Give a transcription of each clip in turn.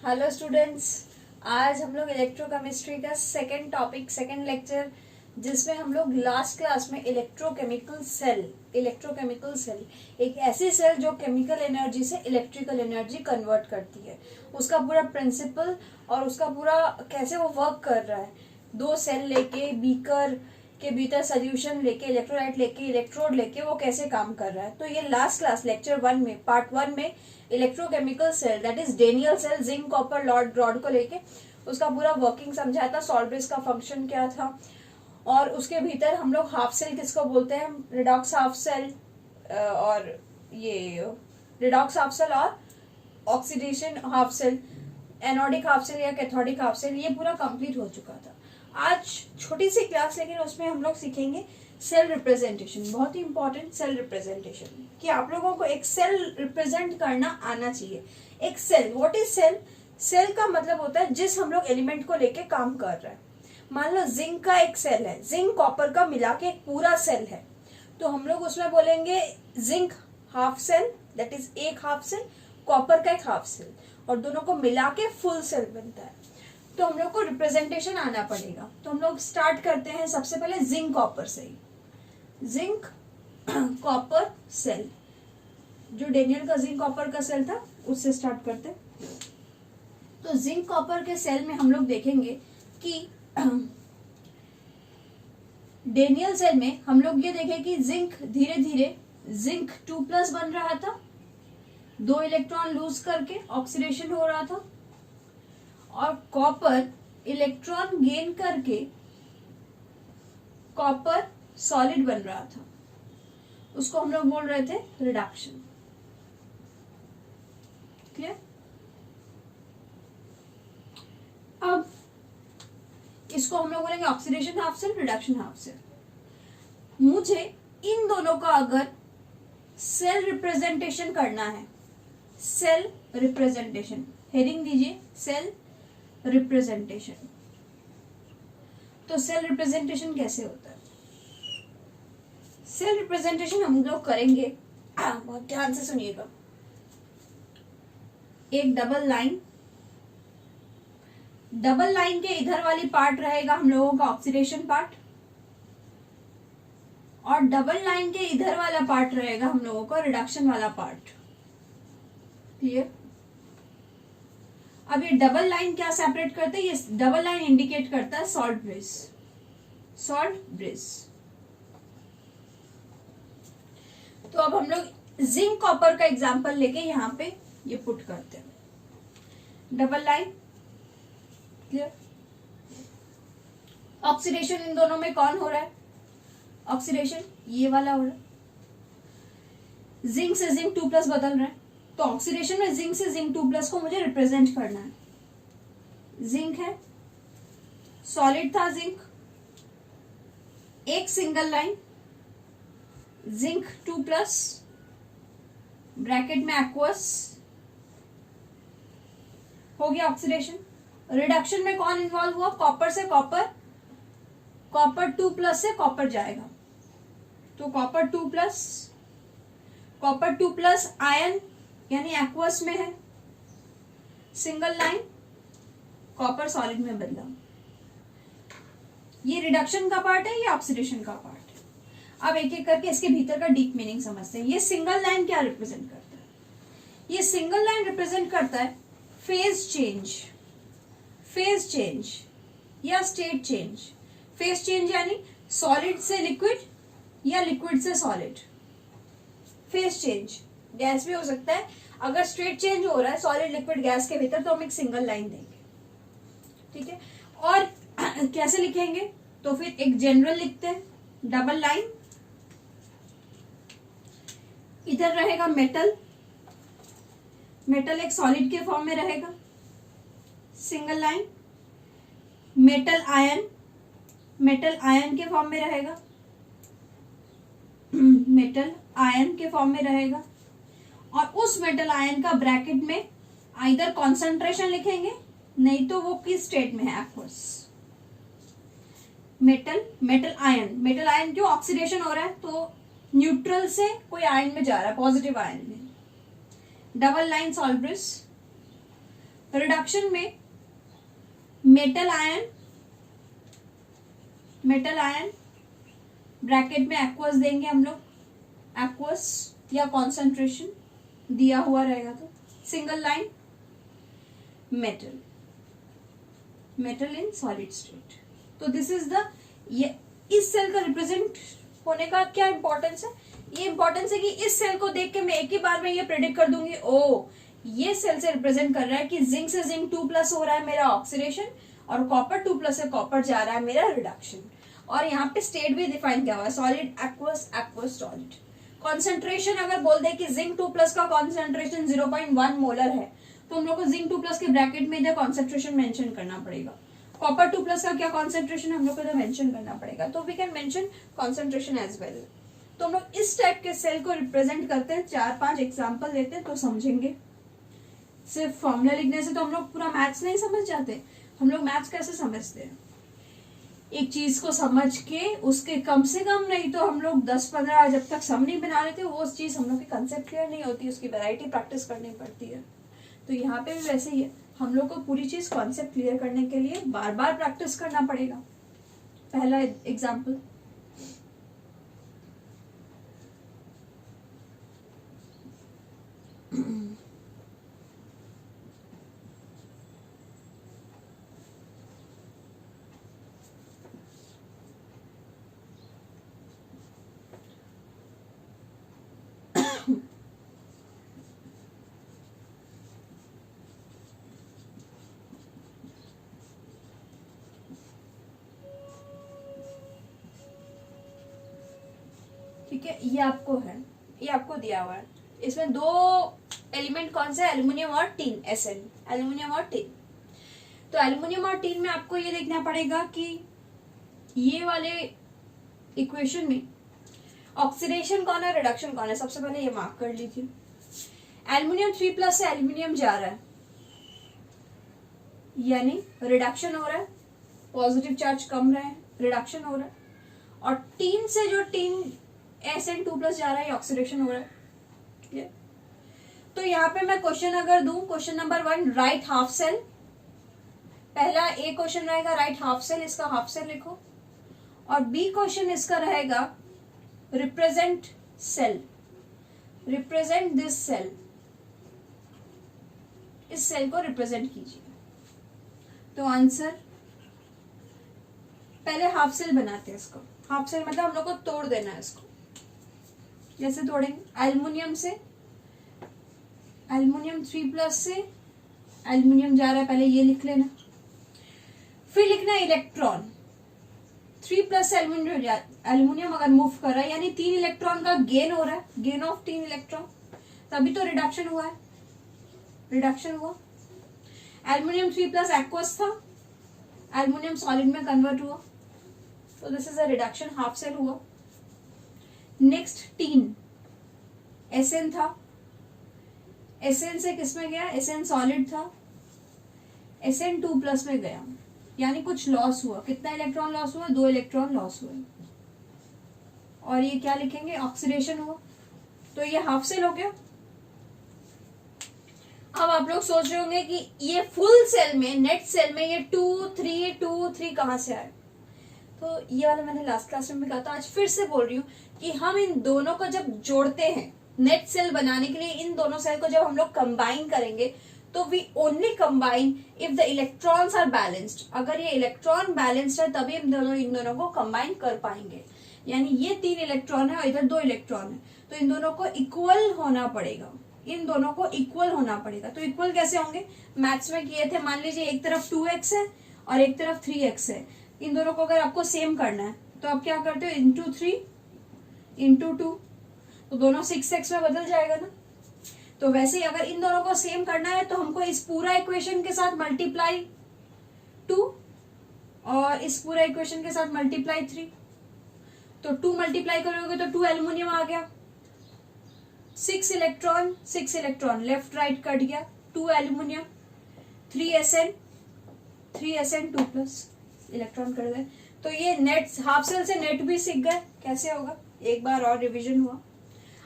Hello students. आज हम लोग इलेक्ट्रोकेमिस्ट्री का सेकंड लेक्चर, जिसमें हम लोग लास्ट क्लास में इलेक्ट्रोकेमिकल सेल एक ऐसी सेल जो केमिकल एनर्जी से इलेक्ट्रिकल एनर्जी कन्वर्ट करती है, उसका पूरा प्रिंसिपल और उसका पूरा कैसे वो वर्क कर रहा है। दो सेल लेके बीकर के भीतर सोल्यूशन लेके इलेक्ट्रोलाइट लेके इलेक्ट्रोड लेके वो कैसे काम कर रहा है। तो ये लास्ट क्लास लेक्चर 1 में पार्ट 1 में electrochemical cell that is Daniell cell zinc copper rod को लेके उसका पूरा वर्किंग समझाया था, सॉल्वेज का फंक्शन क्या था, और उसके भीतर हम लोग हाफ सेल किसको बोलते हैं, रिडॉक्स हाफ सेल और ये रिडॉक्स हाफ सेल और oxidation half cell, anodic half cell या कैथोडिक हाफ सेल, ये पूरा कंप्लीट हो चुका था। आज छोटी सी क्लास, लेकिन उसमें हम लोग सीखेंगे सेल रिप्रेजेंटेशन। बहुत ही इंपॉर्टेंट सेल रिप्रेजेंटेशन, कि आप लोगों को एक सेल रिप्रेजेंट करना आना चाहिए। एक cell, what is cell? Cell का मतलब होता है जिस हम लोग एलिमेंट को लेके काम कर रहे हैं। मान लो जिंक का एक सेल है, जिंक कॉपर का मिला के एक पूरा सेल है, तो हम लोग उसमें बोलेंगे zinc half cell, that is एक हाफ सेल, कॉपर का एक हाफ सेल, और दोनों को मिला के फुल सेल बनता है। तो हम लोग को रिप्रेजेंटेशन आना पड़ेगा। तो हम लोग स्टार्ट करते हैं सबसे पहले जिंक कॉपर से ही। जिंक कॉपर सेल, जो डेनियल का जिंक कॉपर का सेल था उससे स्टार्ट करते हैं। तो जिंक कॉपर के सेल में हम लोग देखेंगे कि डेनियल सेल में हम लोग ये देखें कि जिंक धीरे धीरे जिंक 2+ बन रहा था, 2 इलेक्ट्रॉन लूज करके ऑक्सीडेशन हो रहा था, और कॉपर इलेक्ट्रॉन गेन करके कॉपर सॉलिड बन रहा था, उसको हम लोग बोल रहे थे रिडक्शन। क्लियर? अब इसको हम लोग बोलेंगे oxidation half cell, reduction half cell. मुझे इन दोनों का अगर सेल रिप्रेजेंटेशन करना है, सेल रिप्रेजेंटेशन, हेडिंग दीजिए सेल रिप्रेजेंटेशन। तो सेल रिप्रेजेंटेशन कैसे होता है? सेल रिप्रेजेंटेशन हम लोग करेंगे, बहुत ध्यान से सुनिएगा। एक डबल लाइन के इधर वाली पार्ट रहेगा हम लोगों का ऑक्सीडेशन पार्ट, और डबल लाइन के इधर वाला पार्ट रहेगा हम लोगों का रिडक्शन वाला पार्ट। क्लियर? अब ये डबल लाइन क्या सेपरेट करते हैं? ये डबल लाइन इंडिकेट करता है सॉल्ट ब्रिज। तो अब हम लोग जिंक कॉपर का एग्जांपल लेके यहाँ पे ये पुट करते हैं। Double line, clear? ऑक्सीडेशन इन दोनों में कौन हो रहा है? ऑक्सीडेशन ये वाला हो रहा है, जिंक से जिंक 2+ बदल रहा है। तो ऑक्सीडेशन में जिंक से जिंक 2+ को मुझे रिप्रेजेंट करना है। जिंक है, सॉलिड था जिंक, एक सिंगल लाइन जिंक 2+ ब्रैकेट में एक्वस, हो गया ऑक्सीडेशन। रिडक्शन में कौन इन्वॉल्व हुआ? कॉपर से कॉपर 2+ से कॉपर जाएगा, तो कॉपर 2+ आयन यानी एक्वस में है, सिंगल लाइन कॉपर सॉलिड में बदला। ये रिडक्शन का पार्ट है, ये ऑक्सीडेशन का पार्ट है। अब एक एक करके इसके भीतर का डीप मीनिंग समझते हैं। ये सिंगल लाइन क्या रिप्रेजेंट करता है? ये सिंगल लाइन रिप्रेजेंट करता है फेज चेंज या स्टेट चेंज। फेज चेंज यानी सॉलिड से लिक्विड या लिक्विड से सॉलिड। फेज चेंज गैस भी हो सकता है। अगर स्टेट चेंज हो रहा है सॉलिड लिक्विड गैस के भीतर, तो हम एक सिंगल लाइन देंगे। ठीक है? और कैसे लिखेंगे? तो फिर एक जनरल लिखते हैं, डबल लाइन, इधर रहेगा मेटल एक सॉलिड के फॉर्म में रहेगा, सिंगल लाइन, मेटल आयन के फॉर्म में रहेगा, मेटल आयन के फॉर्म में रहेगा, और उस मेटल आयन का ब्रैकेट में आइदर कॉन्सेंट्रेशन लिखेंगे, नहीं तो वो किस स्टेट में है, एक्वस। मेटल आयन क्यों? ऑक्सीडेशन हो रहा है, तो न्यूट्रल से कोई आयन में जा रहा है, पॉजिटिव आयन में। Double line salt bridge, reduction में मेटल आयन ब्रैकेट में एक्वस देंगे हम लोग, एक्वस या कॉन्सेंट्रेशन दिया हुआ रहेगा तो single line metal in solid state. तो दिस इज द, ये इस सेल का रिप्रेजेंट होने का क्या इंपॉर्टेंस है, ये इंपॉर्टेंस है कि इस सेल को देख के मैं एक ही बार में ये प्रेडिक्ट कर दूंगी, ओ ये सेल से रिप्रेजेंट कर रहा है कि जिंक से जिंक 2+ हो रहा है मेरा ऑक्सीडेशन, और कॉपर 2+ से कॉपर जा रहा है मेरा रिडक्शन। और यहाँ पे स्टेट भी डिफाइन किया हुआ है, solid aqueous aqueous solid. Concentration अगर बोल दे कि जिंक 2+ का कॉन्सेंट्रेशन 0.1 मोलर है, तो हम लोग को जिंक 2+ के ब्रैकेट में इधर कॉन्सेंट्रेशन मेंशन करना पड़ेगा। कॉपर 2+ का क्या कॉन्सेंट्रेशन हम लोग को इधर मेंशन करना पड़ेगा, तो we can mention concentration as well. तो हम लोग इस टाइप के सेल को रिप्रेजेंट करते हैं, 4-5 एग्जाम्पल लेते हैं तो समझेंगे। सिर्फ फॉर्मूला लिखने से तो हम लोग पूरा मैथ्स नहीं समझ जाते। हम लोग मैथ्स कैसे समझते हैं, एक चीज को समझ के उसके कम से कम नहीं तो हम लोग 10-15 जब तक सम नहीं बना लेते वो चीज हम लोग की कंसेप्ट क्लियर नहीं होती, उसकी वैरायटी प्रैक्टिस करनी पड़ती है। तो यहाँ पे भी वैसे ही है, हम लोग को पूरी चीज कॉन्सेप्ट क्लियर करने के लिए बार बार प्रैक्टिस करना पड़ेगा। पहला एग्जाम्पल, ठीक है, ये आपको है, ये आपको दिया हुआ है। इसमें 2 एलिमेंट कौन से, एल्यूमिनियम और टिन, Sn, एल्यूमिनियम और टिन। तो एल्यूमिनियम और टिन में आपको ये देखना पड़ेगा कि ये वाले इक्वेशन में ऑक्सीडेशन कौन है, रिडक्शन कौन है। सबसे पहले ये मार्क कर लीजिए, एल्यूमिनियम 3+ से एल्यूमिनियम जा रहा है, यानी रिडक्शन हो रहा है, पॉजिटिव चार्ज कम रहे, रिडक्शन हो रहा है। और टिन से जो टिन Sn2+ जा रहा है, ऑक्सीडेशन हो रहा है। ठीक है, तो यहाँ पे मैं क्वेश्चन अगर दूं, question number 1 right half cell, पहला ए क्वेश्चन रहेगा राइट हाफ सेल, इसका हाफ सेल लिखो। और बी क्वेश्चन इसका रहेगा represent cell, represent this cell, इस सेल को रिप्रेजेंट कीजिए। तो आंसर, पहले हाफ सेल बनाते हैं इसको। हाफ सेल मतलब हम लोग को तोड़ देना है इसको। जैसे तोड़ेंगे, एल्युमिनियम से, एल्युमिनियम 3+ से एल्युमिनियम जा रहा है, पहले ये लिख लेना। फिर लिखना इलेक्ट्रॉन, 3+ से एल्युमिनियम अगर मूव कर रहा है यानी 3 इलेक्ट्रॉन का गेन हो रहा है, गेन ऑफ 3 इलेक्ट्रॉन, तभी तो रिडक्शन हुआ है, रिडक्शन हुआ। एल्युमिनियम 3+ एक्वस था, एल्युमिनियम सॉलिड में कन्वर्ट हुआ, तो this is a reduction, half cell हुआ। नेक्स्ट टीन, Sn था, Sn से किस में गया, Sn सॉलिड था, Sn2+ में गया, यानी कुछ लॉस हुआ। कितना इलेक्ट्रॉन लॉस हुआ, 2 इलेक्ट्रॉन लॉस हुए। और ये क्या लिखेंगे, ऑक्सीडेशन हुआ, तो ये हाफ सेल हो गया। अब आप लोग सोच रहे होंगे कि ये फुल सेल में, नेट सेल में ये 2-3 कहां से आए। तो ये वाला मैंने लास्ट क्लास में भी कहा था, आज फिर से बोल रही हूँ कि हम इन दोनों को जब जोड़ते हैं नेट सेल बनाने के लिए, इन दोनों सेल को जब हम लोग कंबाइन करेंगे तो we only combine if the electrons are balanced. अगर ये इलेक्ट्रॉन बैलेंस्ड है तभी हम इन दोनों को कंबाइन कर पाएंगे। यानी ये 3 इलेक्ट्रॉन है और इधर 2 इलेक्ट्रॉन है, तो इन दोनों को इक्वल होना पड़ेगा, इन दोनों को इक्वल होना पड़ेगा। तो इक्वल कैसे होंगे, मैथ्स में किए थे, मान लीजिए एक तरफ 2x है और एक तरफ 3x है, इन दोनों को अगर आपको सेम करना है तो आप क्या करते हो, इंटू 3 इंटू 2, तो दोनों 6x में बदल जाएगा ना। तो वैसे ही अगर इन दोनों को सेम करना है तो हमको इस पूरा इक्वेशन के साथ मल्टीप्लाई 2 और इस पूरा इक्वेशन के साथ मल्टीप्लाई 3, तो 2 मल्टीप्लाई करोगे तो 2 एल्युमिनियम आ गया, 6 इलेक्ट्रॉन लेफ्ट राइट कट गया, 2 एल्युमिनियम, 3Sn2+ इलेक्ट्रॉन कट गए। तो ये नेट, हाफ सेल से नेट भी सीख गए कैसे होगा, एक बार और रिवीजन हुआ।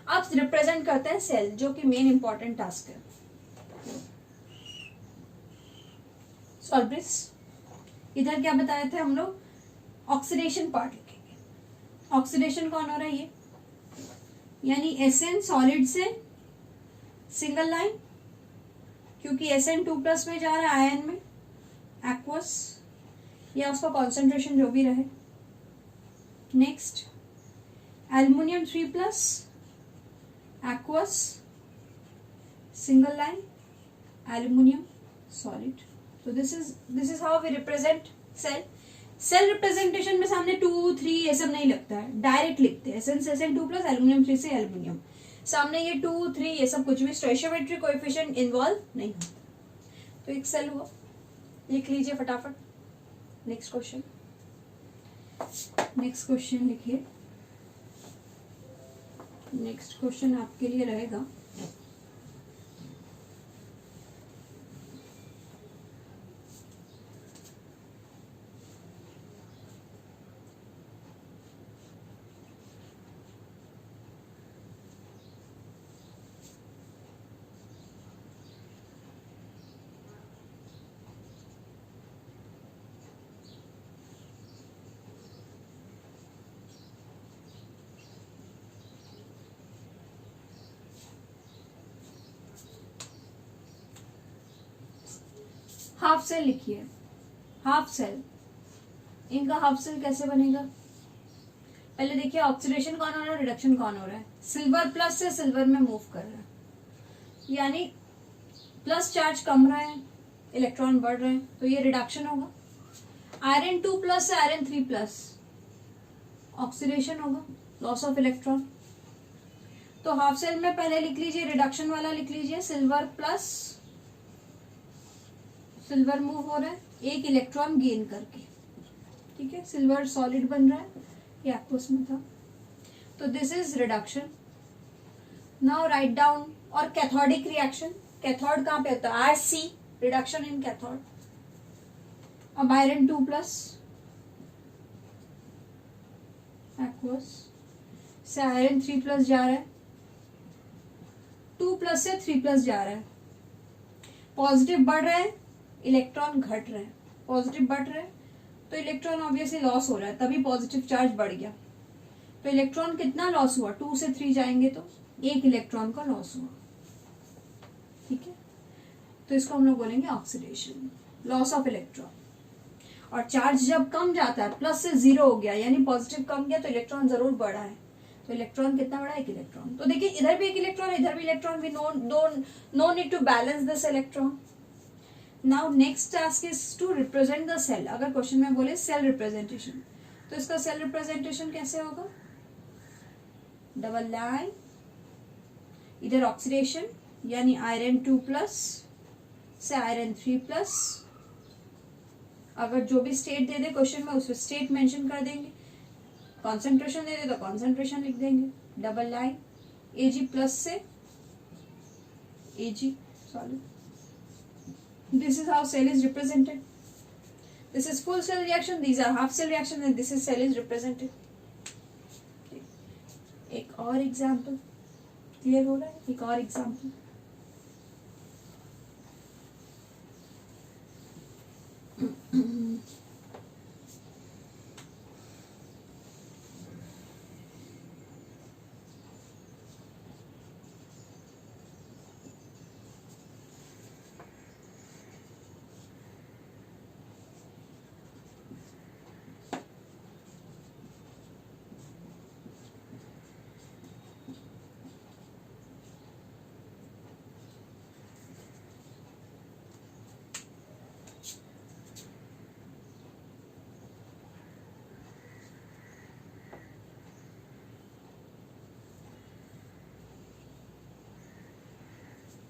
अब रिप्रेजेंट करते हैं सेल, जो कि मेन इंपॉर्टेंट टास्क है। सॉल्ब्रिस। इधर क्या बताए थे हम लोग, ऑक्सीडेशन पार्ट लिखेंगे। ऑक्सीडेशन कौन हो रहा है ये, यानी एसएन सॉलिड से सिंगल लाइन, क्योंकि SN2+ में जा रहा है आयन में, एक्वस, या उसका कॉन्सेंट्रेशन जो भी रहे। Next aluminium 3+, aqueous, single line, aluminium solid. तो this is how we represent cell. Cell representation में सामने 2, 3 ये सब नहीं लगता है, डायरेक्ट लिखते हैं SN2+, एल्युमिनियम 3 से एल्युमिनियम, सामने ये 2, 3 ये सब कुछ भी स्टोइशियोमेट्रिक कोएफिशिएंट इन्वॉल्व नहीं होता। तो एक सेल हुआ, लिख लीजिए फटाफट। नेक्स्ट क्वेश्चन लिखिए। नेक्स्ट क्वेश्चन आपके लिए रहेगा, हाफ सेल लिखिए। हाफ सेल, इनका हाफ सेल कैसे बनेगा, पहले देखिए ऑक्सीडेशन कौन हो रहा है, रिडक्शन कौन हो रहा है। सिल्वर प्लस से सिल्वर में मूव कर रहा है, यानी प्लस चार्ज कम रहा है, इलेक्ट्रॉन बढ़ रहे हैं, तो ये रिडक्शन होगा। आयरन 2+ से आयरन 3+, ऑक्सीडेशन होगा, लॉस ऑफ इलेक्ट्रॉन। तो हाफ सेल में पहले लिख लीजिए रिडक्शन वाला लिख लीजिए, सिल्वर प्लस सिल्वर मूव हो रहा है एक इलेक्ट्रॉन गेन करके, ठीक है, सिल्वर सॉलिड बन रहा है, ये एक्वस में था। तो this is reduction. Now write down. और कैथोडिक रिएक्शन, कैथोड कहां पे होता है, RC, रिडक्शन इन कैथोड। अब आयरन 2+ एक्वस से आयरन 3+ जा रहा है, 2+ से 3+ जा रहा है, पॉजिटिव बढ़ रहा है, इलेक्ट्रॉन घट रहे हैं, पॉजिटिव बढ़ रहे हैं तो इलेक्ट्रॉन ऑब्वियसली लॉस हो रहा है, तभी पॉजिटिव चार्ज बढ़ गया। तो इलेक्ट्रॉन कितना लॉस हुआ, 2 से 3 जाएंगे तो एक इलेक्ट्रॉन का लॉस हुआ, ठीक है। तो इसको हम लोग बोलेंगे ऑक्सीडेशन, लॉस ऑफ इलेक्ट्रॉन। और चार्ज जब कम जाता है, प्लस से 0 हो गया, यानी पॉजिटिव कम गया, तो इलेक्ट्रॉन जरूर बढ़ा है। तो इलेक्ट्रॉन कितना बड़ा, एक इलेक्ट्रॉन। तो देखिए इधर भी एक इलेक्ट्रॉन, इधर भी electron, we no need to balance this electron. Now next task is to represent the cell. अगर क्वेश्चन में बोले सेल रिप्रेजेंटेशन, तो इसका सेल रिप्रेजेंटेशन कैसे होगा, डबल लाइन, इधर ऑक्सीडेशन यानी आयरन 2+ से आयरन 3+। अगर जो भी स्टेट दे दे क्वेश्चन में उस स्टेट मेंशन कर देंगे, कॉन्सेंट्रेशन दे दे तो कॉन्सेंट्रेशन लिख देंगे, डबल लाइन, Ag+ से Ag solid. This is how cell is represented. This is full cell reaction, these are half cell reaction, and this is cell is represented. एक और example clear हो रहा है, एक और एग्जाम्पल।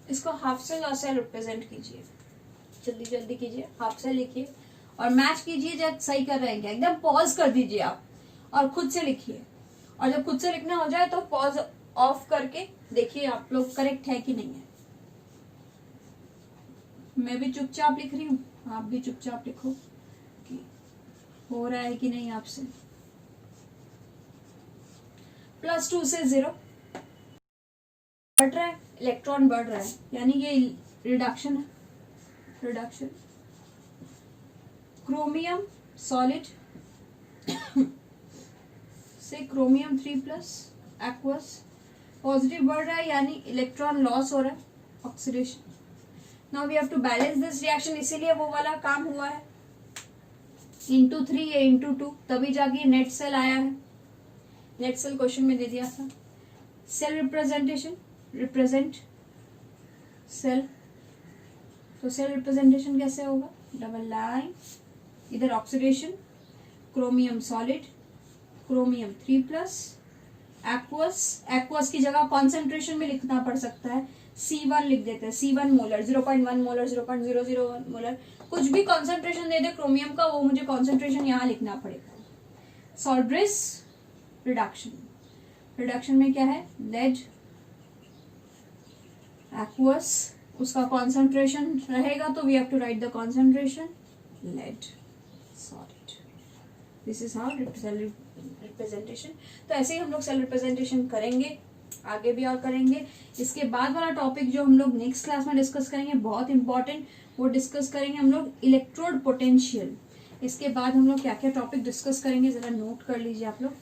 इसको हाफ सेल और सेल रिप्रेजेंट कीजिए, जल्दी जल्दी कीजिए, हाफ सेल लिखिए और मैच कीजिए जब सही कर रहे हैं, एकदम पॉज कर दीजिए आप और खुद से लिखिए। और जब खुद से लिखना हो जाए तो पॉज ऑफ करके देखिए आप लोग करेक्ट है कि नहीं है। मैं भी चुपचाप लिख रही हूँ, आप भी चुपचाप लिखो कि हो रहा है कि नहीं आपसे। +2 से 0 बढ़ रहा है, इलेक्ट्रॉन बढ़ रहा है, यानी ये रिडक्शन है, रिडक्शन। क्रोमियम सॉलिड से क्रोमियम 3+ एक्वस, पॉजिटिव बढ़ रहा है यानी इलेक्ट्रॉन लॉस हो रहा है, oxidation. Now we have to balance this reaction, इसीलिए वो वाला काम हुआ है, ×3 या ×2, तभी जाके नेट सेल आया है। नेट सेल क्वेश्चन में दे दिया था। सेल रिप्रेजेंटेशन, रिप्रेजेंट सेल, तो सेल रिप्रेजेंटेशन कैसे होगा, डबल लाइन, इधर oxidation, chromium solid, chromium 3+, aqueous की जगह कॉन्सेंट्रेशन में लिखना पड़ सकता है, C1 लिख देते हैं, C1 मोलर, 0.1 मोलर, 0.001 मोलर, कुछ भी कॉन्सेंट्रेशन दे दे क्रोमियम का, वो मुझे कॉन्सेंट्रेशन यहाँ लिखना पड़ेगा। सॉल्ब्रेस रिडक्शन, रिडक्शन में क्या है, लेड एक्वस, उसका कॉन्सेंट्रेशन रहेगा तो we have to write the concentration, lead solid. This is how cell representation. तो ऐसे ही हम लोग सेल रिप्रेजेंटेशन करेंगे, आगे भी और करेंगे। इसके बाद वाला टॉपिक जो हम लोग नेक्स्ट क्लास में डिस्कस करेंगे, बहुत इंपॉर्टेंट, वो डिस्कस करेंगे हम लोग इलेक्ट्रोड पोटेंशियल। इसके बाद हम लोग क्या क्या टॉपिक डिस्कस करेंगे जरा नोट कर लीजिए आप लोग।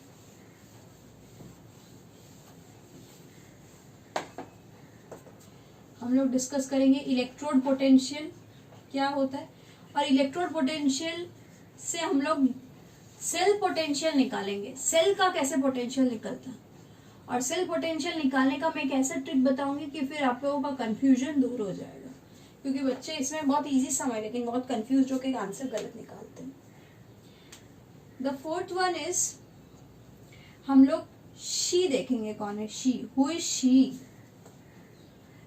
हम लोग डिस्कस करेंगे इलेक्ट्रोड पोटेंशियल क्या होता है, और इलेक्ट्रोड पोटेंशियल से हम लोग सेल पोटेंशियल निकालेंगे, सेल का कैसे पोटेंशियल निकलता है, और सेल पोटेंशियल निकालने का मैं एक ऐसा ट्रिक बताऊंगी कि फिर आप लोगों का कंफ्यूजन दूर हो जाएगा, क्योंकि बच्चे इसमें बहुत इजी समय लेकिन बहुत कंफ्यूज होकर आंसर गलत निकालते हैं। द फोर्थ वन इज, हम लोग शी देखेंगे, कौन है she, who is she,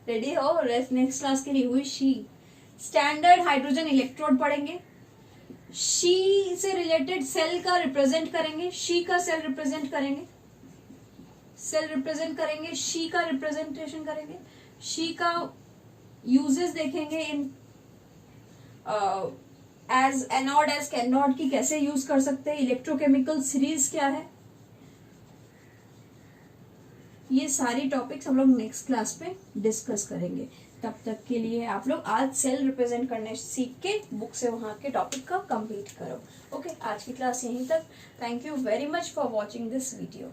ready हो नेक्स्ट क्लास के लिए, who is she. Standard hydrogen electrode पढ़ेंगे, शी से रिलेटेड सेल का रिप्रेजेंट करेंगे, शी का सेल रिप्रेजेंट करेंगे, सेल रिप्रेजेंट करेंगे, शी का रिप्रेजेंटेशन करेंगे, शी का यूजेस देखेंगे इन एज एनोड, एज कैथोड की कैसे यूज कर सकते हैं, इलेक्ट्रोकेमिकल सीरीज क्या है, ये सारी टॉपिक्स हम लोग नेक्स्ट क्लास में डिस्कस करेंगे। तब तक के लिए आप लोग आज सेल रिप्रेजेंट करने सीख के बुक से वहां के टॉपिक का कंप्लीट करो। ओके, आज की क्लास यहीं तक। Thank you very much for watching this video.